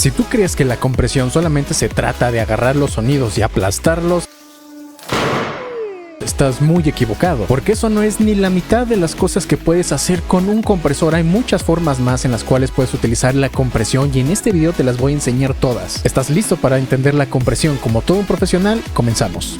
Si tú crees que la compresión solamente se trata de agarrar los sonidos y aplastarlos, estás muy equivocado, porque eso no es ni la mitad de las cosas que puedes hacer con un compresor. Hay muchas formas más en las cuales puedes utilizar la compresión y en este video te las voy a enseñar todas. ¿Estás listo para entender la compresión como todo un profesional? Comenzamos.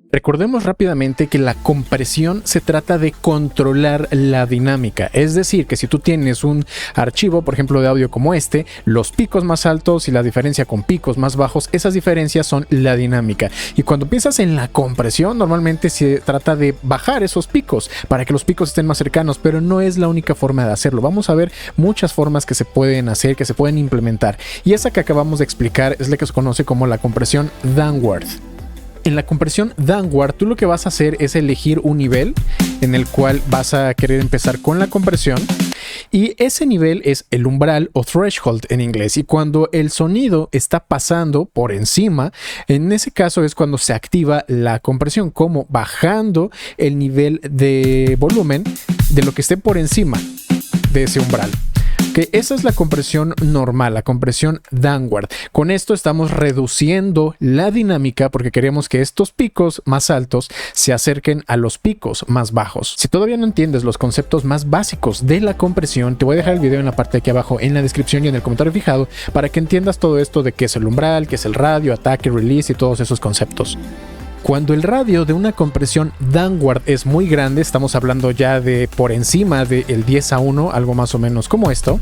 Recordemos rápidamente que la compresión se trata de controlar la dinámica, es decir, que si tú tienes un archivo, por ejemplo, de audio como este, los picos más altos y la diferencia con picos más bajos, esas diferencias son la dinámica. Y cuando piensas en la compresión, normalmente se trata de bajar esos picos para que los picos estén más cercanos, pero no es la única forma de hacerlo. Vamos a ver muchas formas que se pueden hacer, que se pueden implementar. Y esa que acabamos de explicar es la que se conoce como la compresión downward. En la compresión downward, tú lo que vas a hacer es elegir un nivel en el cual vas a querer empezar con la compresión, y ese nivel es el umbral o threshold en inglés, y cuando el sonido está pasando por encima, en ese caso es cuando se activa la compresión, como bajando el nivel de volumen de lo que esté por encima de ese umbral. Que esa es la compresión normal, la compresión downward. Con esto estamos reduciendo la dinámica porque queremos que estos picos más altos se acerquen a los picos más bajos. Si todavía no entiendes los conceptos más básicos de la compresión, te voy a dejar el video en la parte de aquí abajo en la descripción y en el comentario fijado para que entiendas todo esto de qué es el umbral, qué es el radio, ataque, release y todos esos conceptos. Cuando el radio de una compresión downward es muy grande, estamos hablando ya de por encima del 10:1, algo más o menos como esto,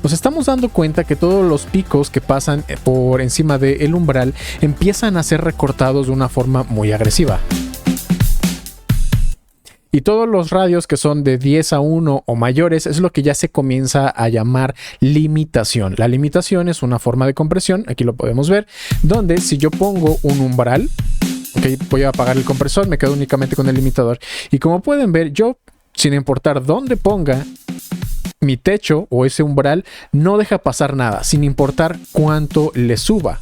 nos estamos dando cuenta que todos los picos que pasan por encima del umbral empiezan a ser recortados de una forma muy agresiva. Y todos los radios que son de 10:1 o mayores es lo que ya se comienza a llamar limitación. La limitación es una forma de compresión, aquí lo podemos ver, donde si yo pongo un umbral, okay, voy a apagar el compresor, me quedo únicamente con el limitador. Y como pueden ver, yo, sin importar dónde ponga mi techo o ese umbral, no deja pasar nada, sin importar cuánto le suba.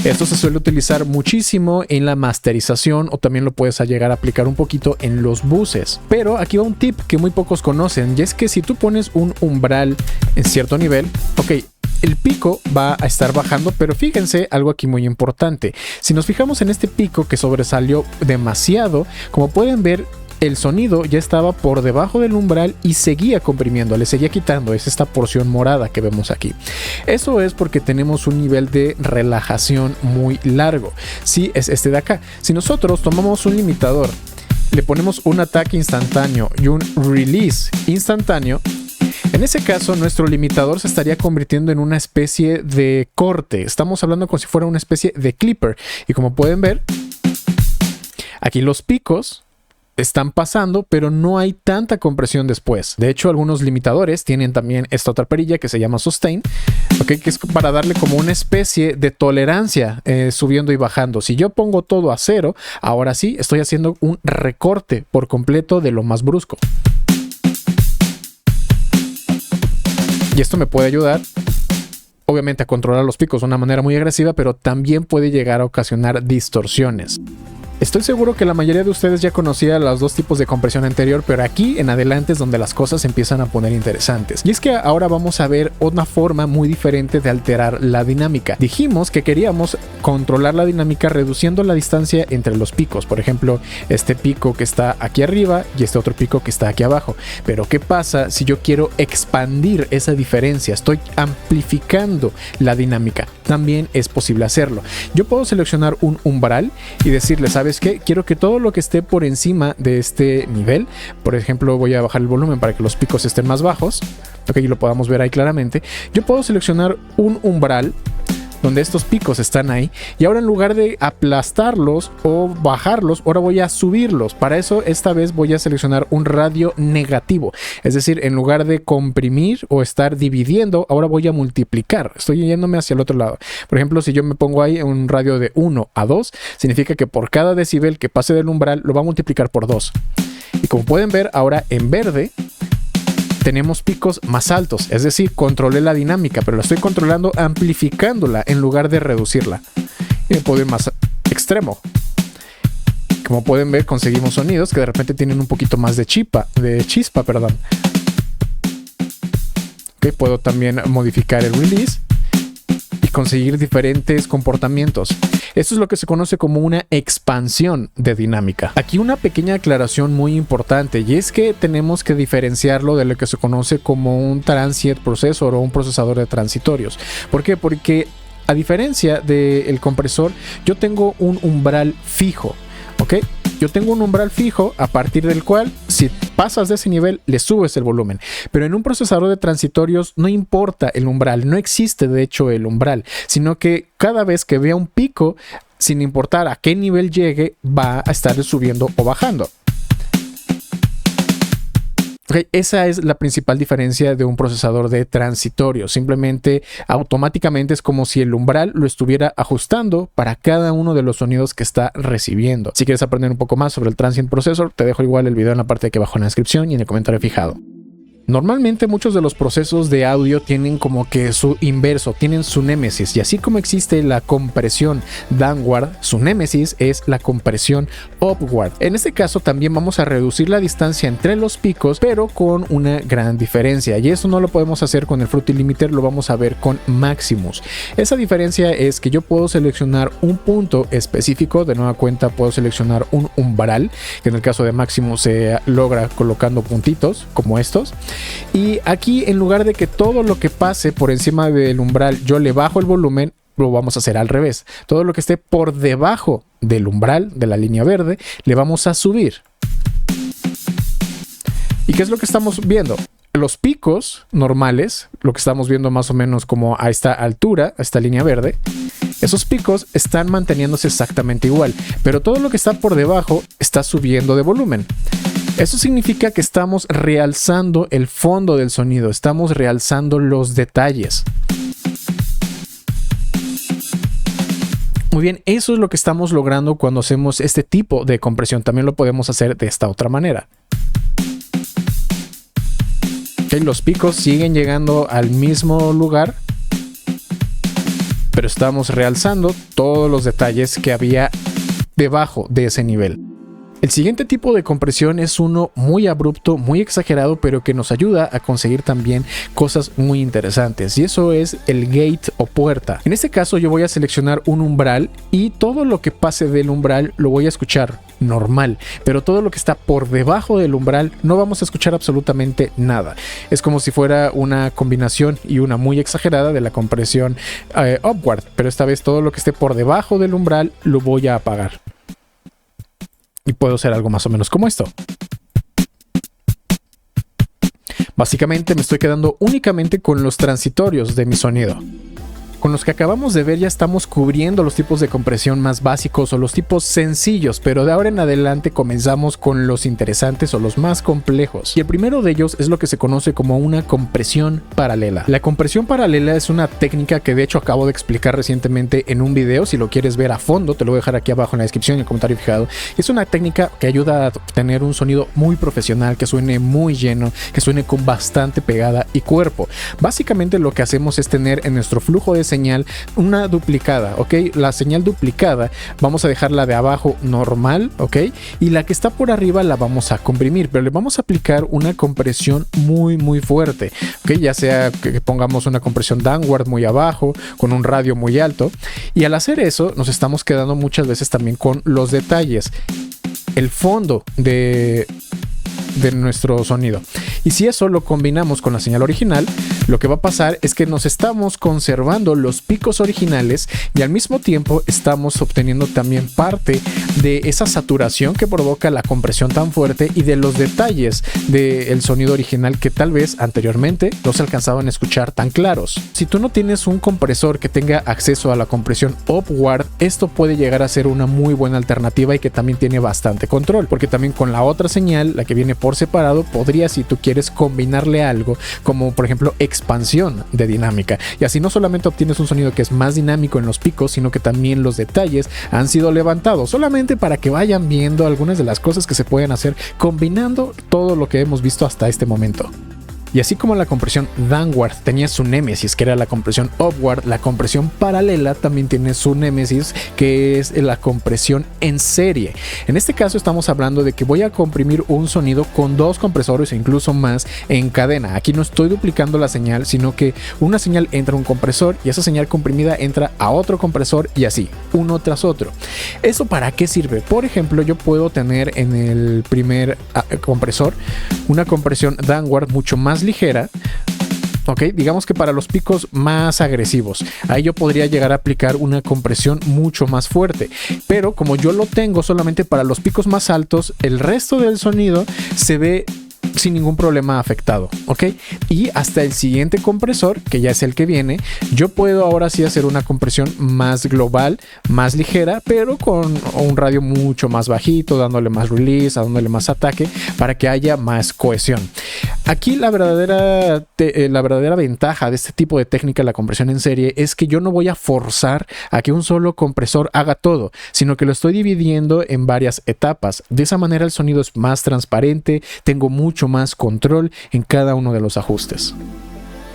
Esto se suele utilizar muchísimo en la masterización o también lo puedes llegar a aplicar un poquito en los buses. Pero aquí va un tip que muy pocos conocen, y es que si tú pones un umbral en cierto nivel, ok, el pico va a estar bajando, pero fíjense algo aquí muy importante. Si nos fijamos en este pico que sobresalió demasiado, como pueden ver, el sonido ya estaba por debajo del umbral y seguía comprimiendo, le seguía quitando, es esta porción morada que vemos aquí. Eso es porque tenemos un nivel de relajación muy largo. Sí, es este de acá. Si nosotros tomamos un limitador, le ponemos un ataque instantáneo y un release instantáneo, en ese caso nuestro limitador se estaría convirtiendo en una especie de corte. Estamos hablando como si fuera una especie de clipper. Y como pueden ver, aquí los picos están pasando, pero no hay tanta compresión después. De hecho, algunos limitadores tienen también esta otra perilla que se llama sustain, okay, que es para darle como una especie de tolerancia subiendo y bajando. Si yo pongo todo a 0, ahora sí estoy haciendo un recorte por completo de lo más brusco. Y esto me puede ayudar, obviamente, a controlar los picos de una manera muy agresiva, pero también puede llegar a ocasionar distorsiones. Estoy seguro que la mayoría de ustedes ya conocía los dos tipos de compresión anterior, pero aquí en adelante es donde las cosas se empiezan a poner interesantes. Y es que ahora vamos a ver una forma muy diferente de alterar la dinámica. Dijimos que queríamos controlar la dinámica reduciendo la distancia entre los picos. Por ejemplo, este pico que está aquí arriba y este otro pico que está aquí abajo. Pero ¿qué pasa si yo quiero expandir esa diferencia? Estoy amplificando la dinámica. También es posible hacerlo. Yo puedo seleccionar un umbral y decirle, ¿sabes qué? Quiero que todo lo que esté por encima de este nivel, por ejemplo, voy a bajar el volumen para que los picos estén más bajos, ok, y lo podamos ver ahí claramente. Yo puedo seleccionar un umbral donde estos picos están ahí, y ahora en lugar de aplastarlos o bajarlos, ahora voy a subirlos. Para eso esta vez voy a seleccionar un radio negativo, es decir, en lugar de comprimir o estar dividiendo, ahora voy a multiplicar. Estoy yéndome hacia el otro lado. Por ejemplo, si yo me pongo ahí en un radio de 1 a 2, significa que por cada decibel que pase del umbral lo va a multiplicar por 2. Y como pueden ver, ahora en verde tenemos picos más altos, es decir, controlé la dinámica, pero la estoy controlando amplificándola en lugar de reducirla. Y me puedo ir más extremo. Como pueden ver, conseguimos sonidos que de repente tienen un poquito más de chispa, Ok, ¿Ok? Puedo también modificar el release y conseguir diferentes comportamientos. Esto es lo que se conoce como una expansión de dinámica. Aquí una pequeña aclaración muy importante, y es que tenemos que diferenciarlo de lo que se conoce como un transient processor o un procesador de transitorios. ¿Por qué? Porque a diferencia del compresor, yo tengo un umbral fijo, ¿ok? Yo tengo un umbral fijo a partir del cual, si pasas de ese nivel, le subes el volumen. Pero en un procesador de transitorios no importa el umbral, no existe de hecho el umbral, sino que cada vez que vea un pico, sin importar a qué nivel llegue, va a estar subiendo o bajando. Okay, esa es la principal diferencia de un procesador de transitorio. Simplemente automáticamente es como si el umbral lo estuviera ajustando para cada uno de los sonidos que está recibiendo. Si quieres aprender un poco más sobre el Transient Processor, te dejo igual el video en la parte de aquí abajo en la descripción y en el comentario fijado. Normalmente muchos de los procesos de audio tienen como que su inverso, tienen su némesis, y así como existe la compresión downward, su némesis es la compresión upward. En este caso también vamos a reducir la distancia entre los picos, pero con una gran diferencia, y eso no lo podemos hacer con el Fruity Limiter, lo vamos a ver con Maximus. Esa diferencia es que yo puedo seleccionar un punto específico, de nueva cuenta puedo seleccionar un umbral, que en el caso de Maximus se logra colocando puntitos como estos. Y aquí, en lugar de que todo lo que pase por encima del umbral yo le bajo el volumen, lo vamos a hacer al revés. Todo lo que esté por debajo del umbral, de la línea verde, le vamos a subir. ¿Y qué es lo que estamos viendo? Los picos normales, lo que estamos viendo más o menos como a esta altura, a esta línea verde, esos picos están manteniéndose exactamente igual, pero todo lo que está por debajo está subiendo de volumen. Eso significa que estamos realzando el fondo del sonido, estamos realzando los detalles. Muy bien, eso es lo que estamos logrando cuando hacemos este tipo de compresión. También lo podemos hacer de esta otra manera. Okay, los picos siguen llegando al mismo lugar, pero estamos realzando todos los detalles que había debajo de ese nivel. El siguiente tipo de compresión es uno muy abrupto, muy exagerado, pero que nos ayuda a conseguir también cosas muy interesantes, y eso es el gate o puerta. En este caso yo voy a seleccionar un umbral y todo lo que pase del umbral lo voy a escuchar normal, pero todo lo que está por debajo del umbral no vamos a escuchar absolutamente nada. Es como si fuera una combinación y una muy exagerada de la compresión upward, pero esta vez todo lo que esté por debajo del umbral lo voy a apagar. Y puedo hacer algo más o menos como esto. Básicamente me estoy quedando únicamente con los transitorios de mi sonido. Con los que acabamos de ver ya estamos cubriendo los tipos de compresión más básicos o los tipos sencillos, pero de ahora en adelante comenzamos con los interesantes o los más complejos. Y el primero de ellos es lo que se conoce como una compresión paralela. La compresión paralela es una técnica que de hecho acabo de explicar recientemente en un video. Si lo quieres ver a fondo, te lo voy a dejar aquí abajo en la descripción y en el comentario fijado. Es una técnica que ayuda a tener un sonido muy profesional, que suene muy lleno, que suene con bastante pegada y cuerpo. Básicamente lo que hacemos es tener en nuestro flujo de señal una duplicada, ¿ok? La señal duplicada vamos a dejarla de abajo normal, ¿ok? Y la que está por arriba la vamos a comprimir, pero le vamos a aplicar una compresión muy fuerte, ¿ok? Ya sea que pongamos una compresión downward muy abajo, con un radio muy alto, y al hacer eso nos estamos quedando muchas veces también con los detalles, el fondo de nuestro sonido. Y si eso lo combinamos con la señal original, lo que va a pasar es que nos estamos conservando los picos originales y al mismo tiempo estamos obteniendo también parte de esa saturación que provoca la compresión tan fuerte y de los detalles del sonido original que tal vez anteriormente no se alcanzaban a escuchar tan claros. Si tú no tienes un compresor que tenga acceso a la compresión upward, esto puede llegar a ser una muy buena alternativa y que también tiene bastante control, porque también con la otra señal, la que viene por separado, podría, si tú quieres, combinarle algo como por ejemplo expansión de dinámica, y así no solamente obtienes un sonido que es más dinámico en los picos, sino que también los detalles han sido levantados, solamente para que vayan viendo algunas de las cosas que se pueden hacer combinando todo lo que hemos visto hasta este momento. Y así como la compresión downward tenía su némesis, que era la compresión upward, la compresión paralela también tiene su némesis, que es la compresión en serie. En este caso estamos hablando de que voy a comprimir un sonido con 2 compresores o incluso más en cadena. Aquí no estoy duplicando la señal, sino que una señal entra a un compresor y esa señal comprimida entra a otro compresor y así, uno tras otro. ¿Eso para qué sirve? Por ejemplo, yo puedo tener en el primer compresor una compresión downward mucho más ligera. Ok, digamos que para los picos más agresivos, ahí yo podría llegar a aplicar una compresión mucho más fuerte, pero como yo lo tengo solamente para los picos más altos, el resto del sonido se ve sin ningún problema afectado, ¿ok? Y hasta el siguiente compresor, que ya es el que viene, yo puedo ahora sí hacer una compresión más global, más ligera, pero con un radio mucho más bajito, dándole más release, dándole más ataque, para que haya más cohesión. Aquí la verdadera ventaja de este tipo de técnica, la compresión en serie, es que yo no voy a forzar a que un solo compresor haga todo, sino que lo estoy dividiendo en varias etapas. De esa manera el sonido es más transparente, tengo mucho más control en cada uno de los ajustes.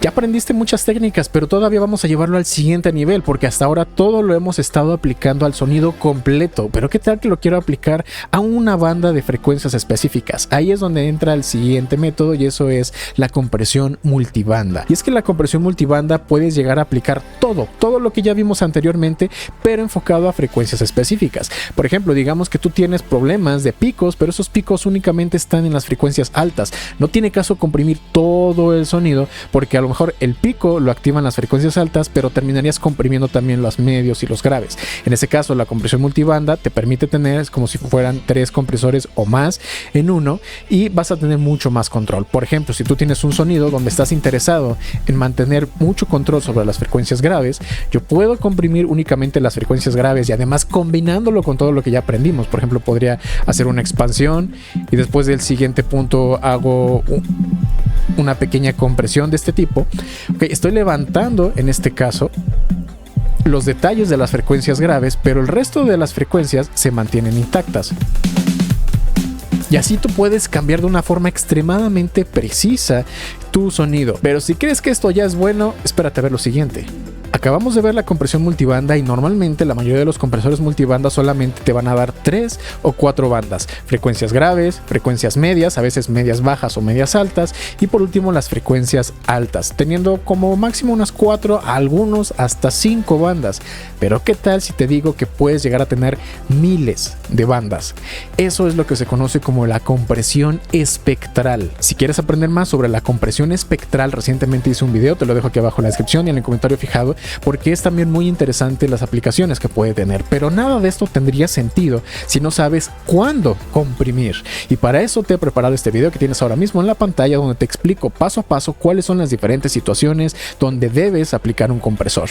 Ya aprendiste muchas técnicas, pero todavía vamos a llevarlo al siguiente nivel, porque hasta ahora todo lo hemos estado aplicando al sonido completo, pero ¿qué tal que lo quiero aplicar a una banda de frecuencias específicas? Ahí es donde entra el siguiente método y eso es la compresión multibanda. Y es que la compresión multibanda puedes llegar a aplicar todo lo que ya vimos anteriormente, pero enfocado a frecuencias específicas. Por ejemplo, digamos que tú tienes problemas de picos, pero esos picos únicamente están en las frecuencias altas. No tiene caso comprimir todo el sonido, porque a lo mejor el pico lo activan las frecuencias altas, pero terminarías comprimiendo también los medios y los graves. En ese caso, la compresión multibanda te permite tener, es como si fueran 3 compresores o más en uno, y vas a tener mucho más control. Por ejemplo, si tú tienes un sonido donde estás interesado en mantener mucho control sobre las frecuencias graves, yo puedo comprimir únicamente las frecuencias graves y además combinándolo con todo lo que ya aprendimos. Por ejemplo, podría hacer una expansión y después del siguiente punto hago una pequeña compresión de este tipo. Okay, estoy levantando en este caso los detalles de las frecuencias graves, pero el resto de las frecuencias se mantienen intactas. Y así tú puedes cambiar de una forma extremadamente precisa tu sonido. Pero si crees que esto ya es bueno, espérate a ver lo siguiente. Acabamos de ver la compresión multibanda y normalmente la mayoría de los compresores multibanda solamente te van a dar 3 o 4 bandas, frecuencias graves, frecuencias medias, a veces medias bajas o medias altas, y por último las frecuencias altas, teniendo como máximo unas 4, algunos hasta 5 bandas. Pero ¿qué tal si te digo que puedes llegar a tener miles de bandas? Eso es lo que se conoce como la compresión espectral. Si quieres aprender más sobre la compresión espectral, recientemente hice un video, te lo dejo aquí abajo en la descripción y en el comentario fijado, porque es también muy interesante las aplicaciones que puede tener. Pero nada de esto tendría sentido si no sabes cuándo comprimir. Y para eso te he preparado este video que tienes ahora mismo en la pantalla, donde te explico paso a paso cuáles son las diferentes situaciones donde debes aplicar un compresor.